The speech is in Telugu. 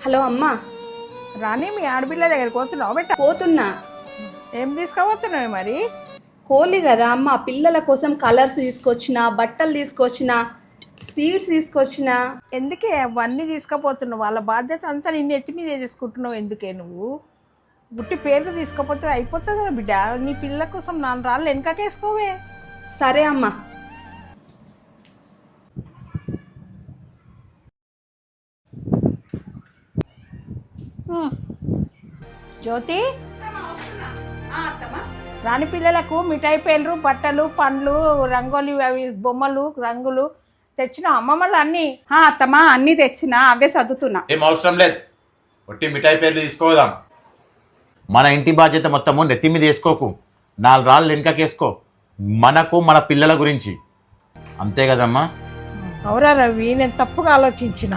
హలో అమ్మా. రాణి మీ ఆడపిల్ల దగ్గరికి పోతున్నావు బెట్ట పోతున్నా. ఏం తీసుకుపోతున్నావు మరి? హోలీ కదా అమ్మ, పిల్లల కోసం కలర్స్ తీసుకొచ్చిన, బట్టలు తీసుకొచ్చిన, స్వీట్స్ తీసుకొచ్చిన. ఎందుకే అవన్నీ తీసుకుపోతున్నావు? వాళ్ళ బాధ్యత అంతా నిన్ను ఎత్తి మీద తీసుకుంటున్నావు. ఎందుకే నువ్వు గుట్టి పేర్లు తీసుకుపోతే అయిపోతుంది కదా బిడ్డ. నీ పిల్లల కోసం 4 రాళ్ళు వెనకకేసుకోవే. సరే అమ్మా. జ్యోతి, రాణి పిల్లలకు మిఠాయి పేర్లు, బట్టలు, పండ్లు, రంగోలి, అవి బొమ్మలు, రంగులు తెచ్చిన అమ్మమ్మలు అన్నీ. అత్తమ్మా అన్నీ తెచ్చినా, అవే సర్దుతున్నా. ఏం అవసరం లేదు, ఒట్టి మిఠాయి పేర్లు తీసుకోదాం. మన ఇంటి బాధ్యత మొత్తము నెత్తి మీద వేసుకోకు, 4 రాళ్ళు వెనుకకేసుకో. మనకు మన పిల్లల గురించి అంతే కదమ్మా. అవురా రవి, నేను తప్పుగా ఆలోచించిన.